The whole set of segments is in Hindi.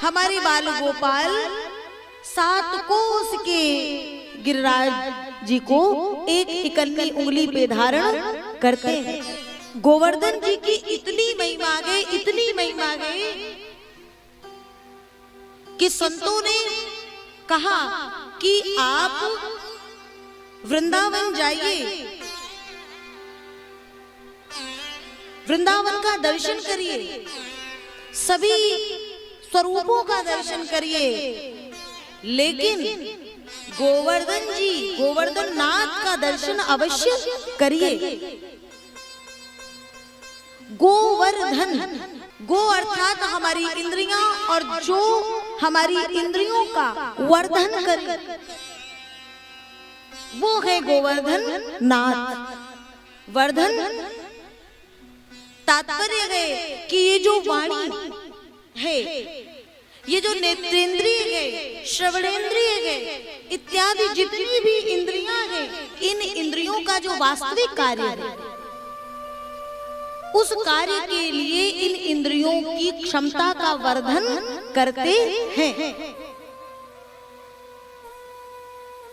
हमारे बाल गोपाल 7 कोस के गिरिराज जी को एक इकन्नी उंगली पे धारण करते हैं। गोवर्धन जी की इतनी महिमा गए, इतनी महिमा गए कि संतों ने कहा कि आप वृंदावन जाइए, वृंदावन का दर्शन करिए, सभी स्वरूपों का दर्शन करिए, लेकिन गोवर्धन जी, गोवर्धन नाथ का दर्शन अवश्य करिए। गोवर्धन, गो अर्थात हमारी इंद्रियां, और जो हमारी इंद्रियों का वर्धन करे वो है गोवर्धन नाथ। वर्धन तात्पर्य है कि ये जो वाणी है, ये जो नेत्रेंद्रिय है, श्रवणेंद्रिय है, इत्यादि जितनी भी इंद्रियां हैं, इन इंद्रियों का जो वास्तविक कार्य है, उस कार्य के लिए इन इंद्रियों की क्षमता का वर्धन करते हैं।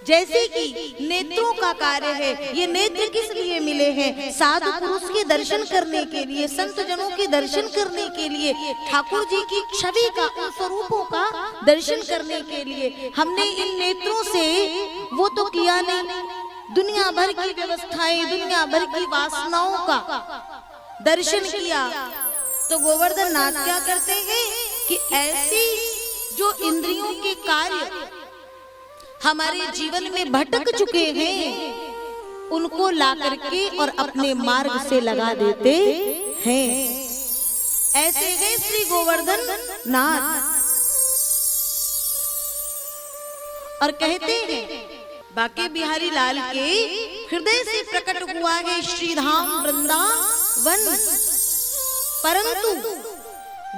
जैसे कि नेत्रों का कार्य है, ये नेत्र किस लिए मिले हैं? साधु पुरुष के दर्शन करने के लिए, संत जनों के दर्शन करने के लिए, ठाकुर जी की छवि का, उन स्वरूपों का दर्शन करने के लिए। हमने इन नेत्रों से वो तो किया नहीं, दुनिया भर की व्यवस्थाएं, दुनिया भर की वासनाओं का दर्शन किया। तो गोवर्धन नाथ क्या करते हैं कि ऐसी जो इंद्रियों के कार्य हमारे जीवन में भटक चुके हैं, उनको ला करके और अपने मार्ग से लगा देते हैं। ऐसे है श्री गोवर्धन नाथ। और कहते हैं बांके बिहारी लाल के हृदय से प्रकट हुआ है श्रीधाम वृंदावन, परंतु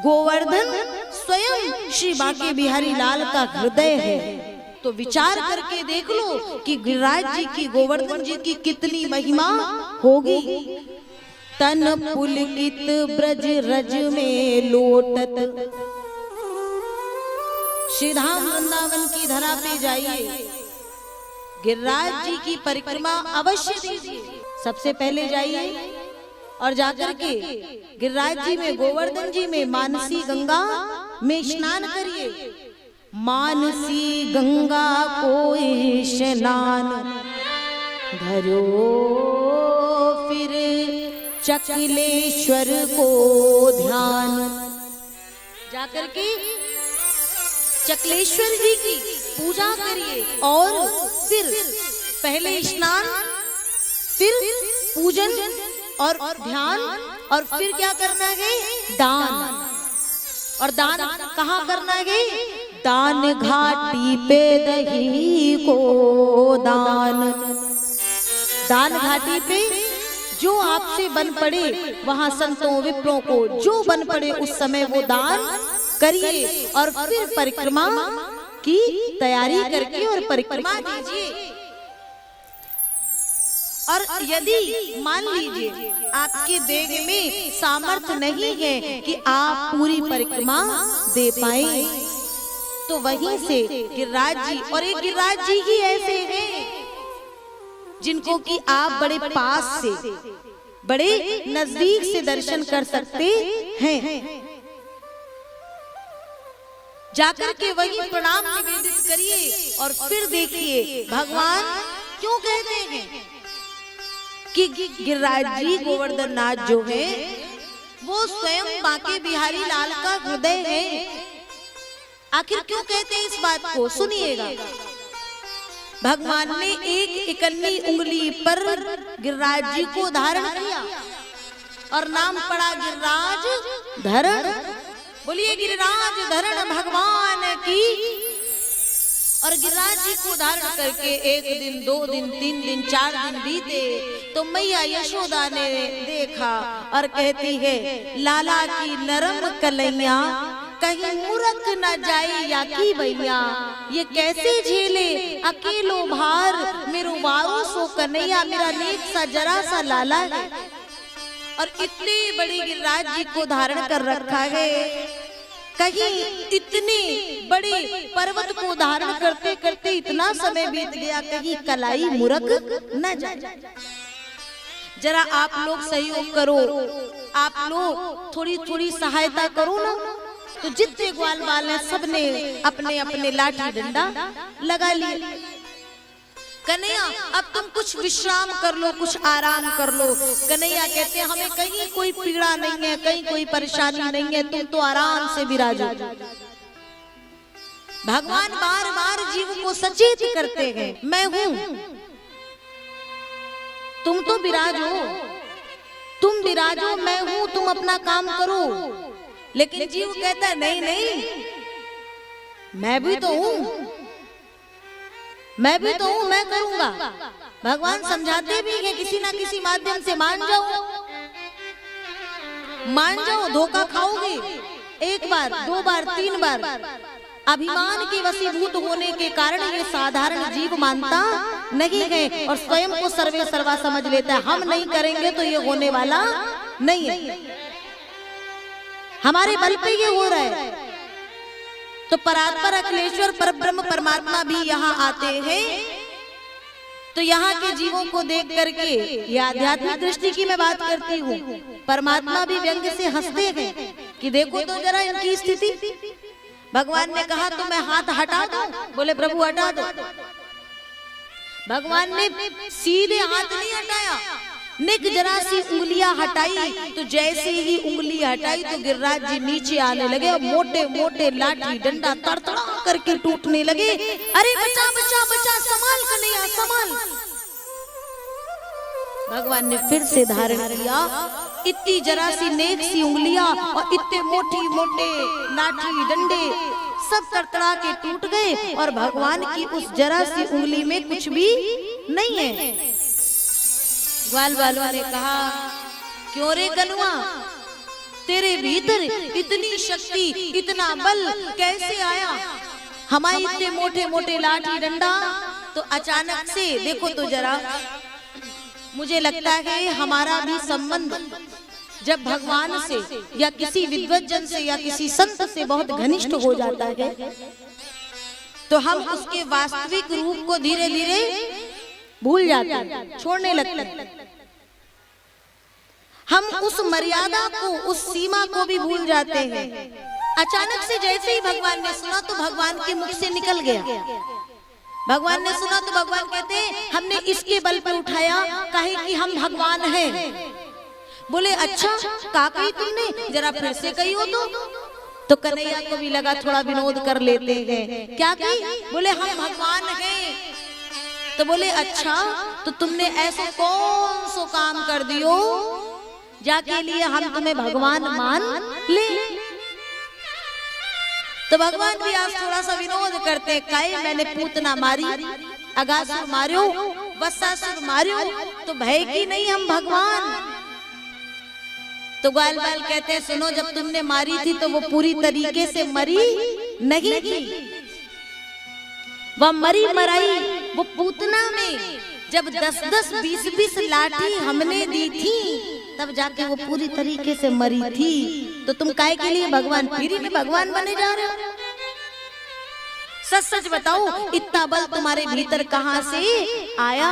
गोवर्धन स्वयं श्री बांके बिहारी लाल का हृदय है। तो विचार करके देख लो कि गिरिराज जी की, गोवर्धन जी की कितनी महिमा होगी। तन पुलकित ब्रज रज में लोटत, श्रीधाम वृंदावन की धरा पे जाइए, गिरिराज जी की परिक्रमा अवश्य कीजिए। सबसे पहले जाइए और जाकर के गिरिराज जी में, गोवर्धन जी में मानसी गंगा में स्नान करिए। मानसी गंगा को स्नान धरो, फिर चकलेश्वर को ध्यान। जाकर के चकलेश्वर जी की पूजा करिए और फिर पहले स्नान, फिर पूजन और ध्यान, और फिर क्या करना है? दान। और दान कहाँ करना है? दान घाटी पे दही को दान। दान घाटी पे जो आपसे बन पड़े, वहां संतों विप्रों को जो बन पड़े उस समय वो दान करिए, और फिर परिक्रमा की तैयारी करके और परिक्रमा कीजिए। और यदि मान लीजिए आपके देह में सामर्थ्य नहीं है कि आप पूरी परिक्रमा दे पाए, तो वहीं से गिरिराज जी, और एक गिरिराज जी ही ऐसे हैं जिनको कि आप बड़े पास से, बड़े नजदीक से दर्शन कर सकते हैं। जाकर के वही प्रणाम निवेदित करिए और फिर देखिए भगवान क्यों कहते हैं कि गिरिराज जी, गोवर्धन नाथ जो है वो स्वयं बांके बिहारी लाल का हृदय है। आखिर क्यों कहते हैं इस बात को? सुनिएगा। भगवान ने एक इकन्नी उंगली पर गिरिराज जी को धारण किया और नाम पड़ा गिरिराज धरण। बोलिए गिरिराज धरण भगवान की। और गिरिराज जी को धारण करके 1 दिन, 2 दिन, 3 दिन, 4 दिन बीते तो मैया यशोदा ने देखा और कहती है, लाला की नरम कलैया कहीं मुरक न जाए या की भैया, ये कैसे झेले अकेलो भार, मेरो वारो सो कन्हैया, मेरा नेक सा जरा सा लाला है। और इतने बड़े गिरिराज जी को धारण कर रखा है, कहीं इतने बड़े पर्वत को धारण करते करते इतना समय बीत गया, कहीं कलाई मुरक न जाए। जरा आप लोग सहयोग करो, आप लोग थोड़ी थोड़ी सहायता करो ना। तो जितने ग्वाल बाल हैं सबने अपने अपने लाठी डंडा लगा लिए। कन्हैया अब तुम कुछ विश्राम कर लो, कुछ आराम कर लो। कन्हैया कहते हैं हमें कहीं कोई पीड़ा नहीं है, कहीं कोई परेशानी नहीं है, तुम तो आराम से विराजो। भगवान बार बार जीव को सचेत करते हैं, मैं हूं, तुम तो विराजो, तुम विराजो, मैं हूं, तुम अपना काम करो। लेकिन जीव कहता है नहीं नहीं, मैं भी तो हूं, मैं भी तो हूं, मैं करूंगा। भगवान समझाते भी हैं किसी ना किसी माध्यम से मान जाओ, मान जाओ, धोखा खाओगे। एक बार, दो बार, तीन बार। अभिमान के वशीभूत होने के कारण ये साधारण जीव मानता नहीं है और स्वयं को सर्वे सर्वा समझ लेता है। हम नहीं करेंगे तो ये होने वाला नहीं है, हमारे बल पे ये हो रहा है। तो परात्पर अखिलेश्वर परब्रह्म परमात्मा भी यहाँ आते हैं। तो यहाँ के जीवों को देख करके, ये आध्यात्मिक दृष्टि की मैं बात करती हूँ, परमात्मा भी व्यंग से हंसते हैं कि देखो तो जरा इनकी स्थिति। भगवान ने कहा तो मैं हाथ हटा दूं, बोले प्रभु हटा दो। भगवान ने सीधे हाथ नहीं हटाया, निक जरा सी उंगलियां हटाई। तो जैसे ही उंगली हटाई तो गिरिराज जी नीचे आने लगे और मोटे मोटे लाठी डंडा तड़तड़ा करके टूटने लगे। अरे बचा बचा बचा, संभाल कन्हैया संभाल। भगवान ने फिर से धारण किया, इतनी जरा सी नेक सी उंगलियां और इतने मोटी मोटे लाठी डंडे सब तड़तड़ा के टूट गए और भगवान की उस जरा सी उंगली में कुछ भी नहीं है। ग्वाल बालों ने कहा क्यों रे कनुआ, तेरे भीतर इतनी शक्ति, इतना बल कैसे आया? हमारे इतने मोटे मोटे लाठी डंडा तो अचानक से, देखो तो जरा, मुझे लगता है हमारा भी संबंध जब भगवान से या किसी विद्वज्जन से या किसी संत से बहुत घनिष्ठ हो जाता है तो हम उसके वास्तविक रूप को धीरे धीरे भूल जाते हैं, छोड़ने लगते हैं। हम उस मर्यादा को, उस सीमा को भी भूल जाते हैं। अचानक से जैसे ही भगवान ने सुना तो भगवान के मुख से निकल गया। भगवान ने सुना तो भगवान कहते हैं हमने इसके बल पर उठाया, कहे कि हम भगवान हैं। बोले अच्छा का कही तुमने, जरा फिर से कही हो तो कन्हैया को भी लगा थोड़ा विनोद कर लेते हैं। क्या कही? बोले हम भगवान हैं। तो बोले अच्छा तो तुमने ऐसा कौन सो काम कर दियो जाके लिए हम तुम्हें भगवान मान ले? तो भगवान भी आज थोड़ा सा विनोद करते, कहे मैंने पूतना मारी, अगासुर मार्यो, वत्सासुर मार्यो, तो भय की नहीं हम भगवान। तो ग्वाल बाल कहते हैं सुनो, जब तुमने मारी थी तो वो पूरी तरीके से मरी नहीं थी, वह मरी मराई वो पूतना में जब 10-10, 20-20 लाठी हमने दी थी तब जाके वो पूरी तरीके से मरी थी। तो तुम काहे के लिए भगवान, फिर में भगवान बने जा रहे हो? सच सच बताओ इतना बल तुम्हारे भीतर कहाँ से आया?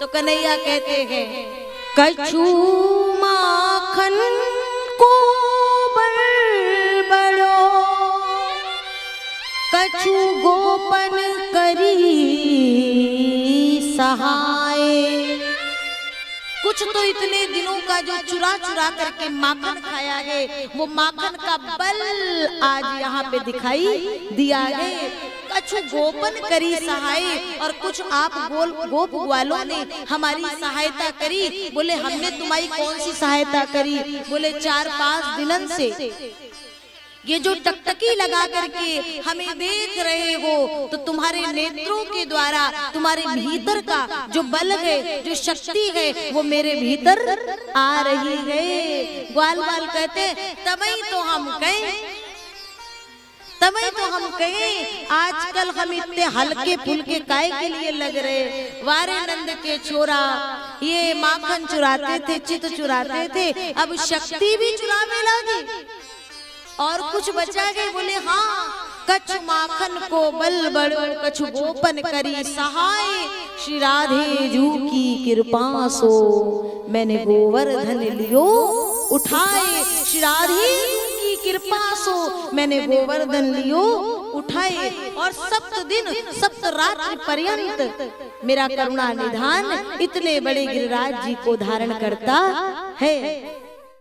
तो कन्हैया कहते हैं कछु माखन को बड़ो, कछु गोपन करी सहाय। कुछ तो इतने दिनों का जो चुरा चुरा करके माखन खाया है वो माखन का बल आज यहाँ पे दिखाई दिया है। कछु गोपन करी सहाय, और कुछ आप गोप ग्वालों ने हमारी सहायता करी। बोले हमने तुम्हारी कौन सी सहायता करी? बोले 4-5 दिनों से ये जो टकटकी लगा करके हमें देख रहे हो तो तुम्हारे नेत्रों के द्वारा तुम्हारे भीतर का जो बल है, जो शक्ति है वो मेरे भीतर आ रही है। ग्वाल बाल कहते तभी तो हम कहें, तभी तो हम कहें आजकल हम इतने हल्के फुल्के काय के लिए लग रहे। वारे नंद के छोरा ये माखन चुराते थे, चित चुराते थे, अब शक्ति भी चुराने लगे और कुछ बचा गए। बोले हाँ कछु माखन को बल बड़ो कछु गोपन करी सहाय, श्री राधे जू की कृपा सो मैंने गोवर्धन लियो उठाए। श्री राधे की कृपा सो मैंने गोवर्धन लियो उठाए। और सप्त दिन सप्त रात्रि पर्यंत मेरा करुणा निधान इतने बड़े गिरिराज जी को धारण करता है।